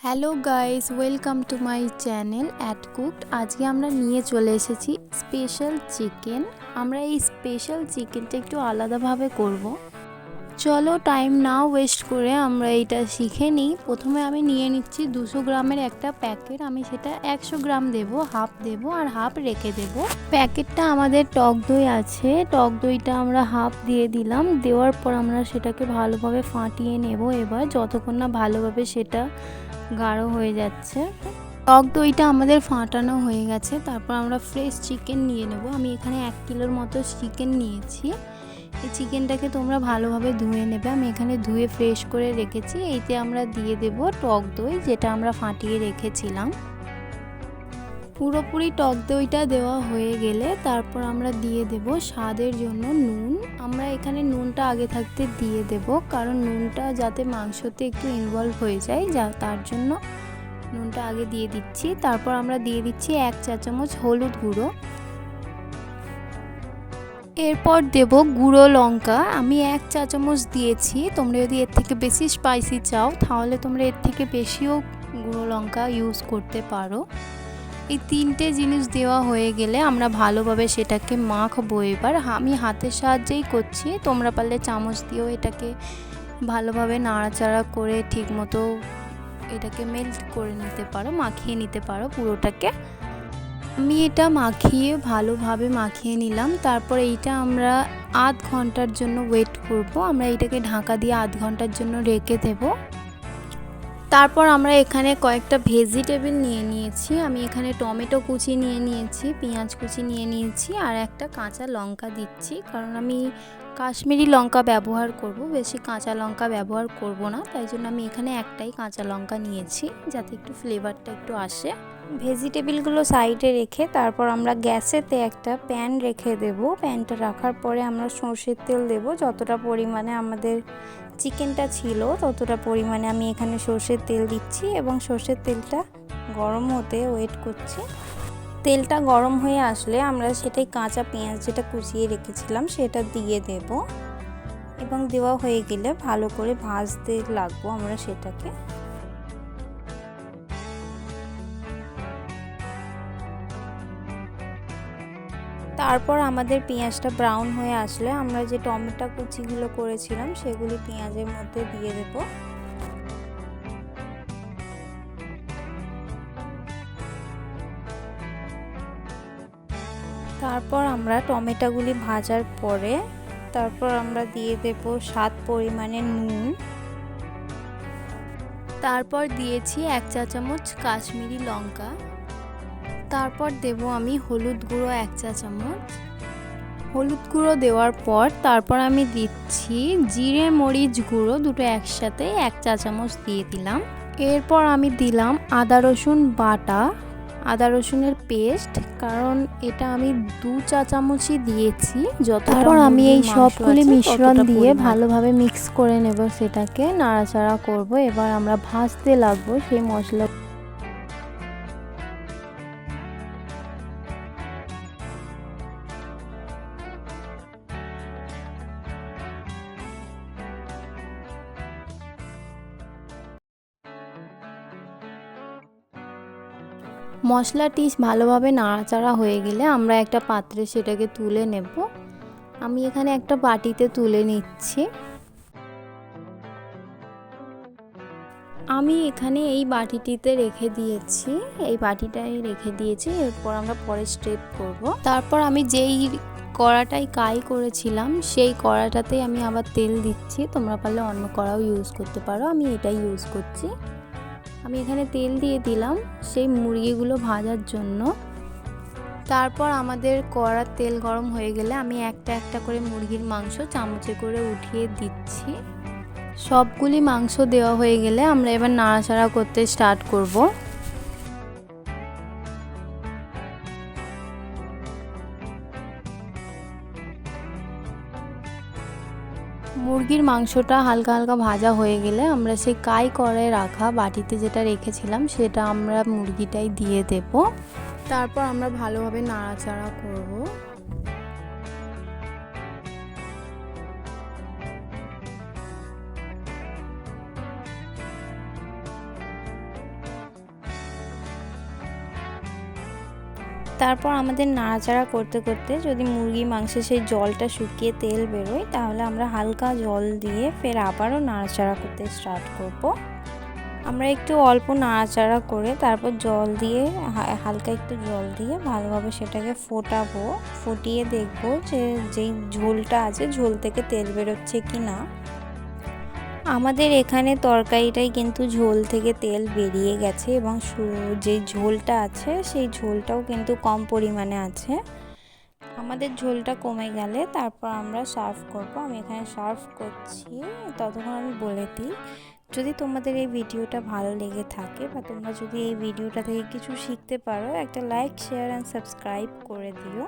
Hello guys, welcome to my channel at cooked. আজকে আমরা নিয়ে চলে এসেছি স্পেশাল চিকেন। আমরা এই স্পেশাল চিকেনটা একটু আলাদাভাবে করব। চলো টাইম না ওয়েস্ট করে আমরা এইটা শিখে নিই। প্রথমে আমি নিয়ে নিচ্ছি 200 গ্রামের একটা প্যাকেট। আমি সেটা 100 গ্রাম দেবো, হাফ দেবো আর হাফ রেখে দেবো। প্যাকেটটা আমাদের টক দই আছে, টক দইটা আমরা হাফ দিয়ে দিলাম। দেওয়ার পর আমরা সেটাকে ভালোভাবে ফাটিয়ে নেব এবার, যতক্ষণ না ভালোভাবে সেটা গাঢ় হয়ে যাচ্ছে। টক দইটা আমাদের ফাটানো হয়ে গেছে। তারপর আমরা ফ্রেশ চিকেন নিয়ে নেব। আমি এখানে 1 কিলোর মতো চিকেন নিয়েছি। এই চিকেনটাকে তোমরা ভালোভাবে ধুয়ে নেবে। আমি এখানে ধুয়ে ফ্রেশ করে রেখেছি। এইতে আমরা দিয়ে দেব টক দই, যেটা আমরা ফাটিয়ে রেখেছিলাম। পুরোপুরি টক দইটা দেওয়া হয়ে গেলে তারপর আমরা দিয়ে দেব স্বাদের জন্য নুন। আমরা এখানে নুনটা আগে থাকতে দিয়ে দেব, কারণ নুনটা যাতে মাংসতে একটু ইনভলভ হয়ে যায়, তার জন্য নুনটা আগে দিয়ে দিচ্ছি। তারপর আমরা দিয়ে দিচ্ছি 1 চা চামচ হলুদ গুঁড়ো। এরপর দেব গুঁড়ো লঙ্কা। আমি 1 চা চামচ দিয়েছি। তোমরা যদি এর থেকে বেশি স্পাইসি চাও তাহলে তোমরা এর থেকে বেশিও গুঁড়ো লঙ্কা ইউজ করতে পারো। এই 3টে জিনিস দেওয়া হয়ে গেলে আমরা ভালোভাবে সেটাকে মাখবো। এবার আমি হাতের সাহায্যেই করছি, তোমরা পারলে চামচ দিয়েও এটাকে ভালোভাবে নাড়াচাড়া করে ঠিকমতো এটাকে মেল্ট করে নিতে পারো, মাখিয়ে নিতে পারো পুরোটাকে। আমি এটা ভালোভাবে মাখিয়ে নিলাম। তারপর এইটা আমরা আধ ঘন্টার জন্য ওয়েট করব। আমরা এটাকে ঢাকা দিয়ে আধ ঘন্টার জন্য রেখে দেবো। তারপর আমরা এখানে কয়েকটা ভেজিটেবল নিয়ে নিয়েছি। আমি এখানে টমেটো কুচি নিয়ে নিয়েছি, পেঁয়াজ কুচি নিয়ে নিয়েছি আর একটা কাঁচা লঙ্কা দিচ্ছি, কারণ আমি কাশ্মীরি লঙ্কা ব্যবহার করব, বেশি কাঁচা লঙ্কা ব্যবহার করব না। তাই জন্য আমি এখানে একটাই কাঁচা লঙ্কা নিয়েছি, যাতে একটু ফ্লেভারটা একটু আসে। ভেজিটেবলগুলো সাইডে রেখে তারপর আমরা গ্যাসেতে একটা প্যান রেখে দেব। প্যানটা রাখার পরে আমরা সরষের তেল দেব। যতটা পরিমাণে আমাদের চিকেনটা ছিল ততটা পরিমাণে আমি এখানে সরষের তেল দিচ্ছি এবং সরষের তেলটা গরম হতে ওয়েট করছি। তেলটা গরম হয়ে আসলে আমরা সেটাই কাঁচা পেঁয়াজ যেটা কুচিয়ে রেখেছিলাম সেটা দিয়ে দেব এবং দেওয়া হয়ে গেলে ভালো করে ভাজতে লাগবো আমরা সেটাকে। তারপর আমাদের পেঁয়াজটা ব্রাউন হয়ে আসলে আমরা যে টমেটো কুচিগুলো করেছিলাম সেগুলি পেঁয়াজের মধ্যে দিয়ে দেব। তারপর আমরা টমেটোগুলি ভাজার পরে তারপর আমরা দিয়ে দেব স্বাদ পরিমাণে নুন। তারপর দিয়েছি 1 চা চামচ কাশ্মীরি লঙ্কা। তারপর দেব আমি হলুদ গুঁড়ো 1 চা চামচ। হলুদ গুঁড়ো দেওয়ার পর তারপর আমি দিচ্ছি জিরে মরিচ গুঁড়ো, দুটো একসাথে 1 চা চামচ দিয়ে দিলাম। এরপর আমি দিলাম আদা রসুন বাটা, আদা রসুনের পেস্ট, কারণ এটা আমি 2 চা চামচই দিয়েছি। তারপর আমি এই সবগুলি মিশ্রণ দিয়ে ভালোভাবে মিক্স করে নেব, সেটাকে নাড়াচাড়া করব। এবার আমরা ভাজতে লাগবো সেই মশলা। মশলাটি ভালোভাবে নাড়াচাড়া হয়ে গেলে আমরা একটা পাত্রে সেটাকে তুলে নেব। আমি এখানে একটা বাটিতে তুলে নিচ্ছি। আমি এখানে এই বাটিটিতে রেখে দিয়েছি, এই বাটিটাই রেখে দিয়েছি। এরপর আমরা পরের স্টেপ করব। তারপর আমি যেই কড়াটাই কাই করেছিলাম সেই কড়াটাতেই আমি আবার তেল দিচ্ছি। তোমরা পারলে অন্য কড়াও ইউজ করতে পারো, আমি এটাই ইউজ করছি। আমি এখানে তেল দিয়ে দিলাম সেই মুরগিগুলো ভাজার জন্য। তারপর আমাদের কড়ার তেল গরম হয়ে গেলে আমি একটা একটা করে মুরগির মাংস চামচে করে উঠিয়ে দিচ্ছি। সবগুলি মাংস দেওয়া হয়ে গেলে আমরা এবার নাড়াচাড়া করতে স্টার্ট করব। মুরগির মাংসটা হালকা হালকা ভাজা হয়ে গেলে আমরা সেই কাই করে রাখা বাটিতে যেটা রেখেছিলাম সেটা আমরা মুরগিটাই দিয়ে দেব। তারপর আমরা ভালোভাবে নাড়াচাড়া করব। তারপর আমাদের নাড়াচাড়া করতে করতে যদি মুরগি মাংসে সেই জলটা শুকিয়ে তেল বেরোয়, তাহলে আমরা হালকা জল দিয়ে ফের আবারও নাড়াচাড়া করতে স্টার্ট করব। আমরা একটু অল্প নাড়াচাড়া করে তারপর জল দিয়ে হালকা একটু জল দিয়ে ভালোভাবে সেটাকে ফোটাবো। ফুটিয়ে দেখব যে যেই ঝোলটা আছে ঝোল থেকে তেল বেরোচ্ছে কি না। আমাদের এখানে তরকারিটাই কিন্তু ঝোল থেকে তেল বেরিয়ে গেছে এবং যে ঝোলটা আছে সেই ঝোলটাও কিন্তু কম পরিমাণে আছে। আমাদের ঝোলটা কমে গেলে তারপর আমরা সার্ভ করব। আমি এখানে সার্ভ করছি, ততক্ষণ আমি বলে দিই, যদি তোমাদের এই ভিডিওটা ভালো লেগে থাকে বা তোমরা যদি এই ভিডিওটা থেকে কিছু শিখতে পারো, একটা লাইক, শেয়ার অ্যান্ড সাবস্ক্রাইব করে দিও।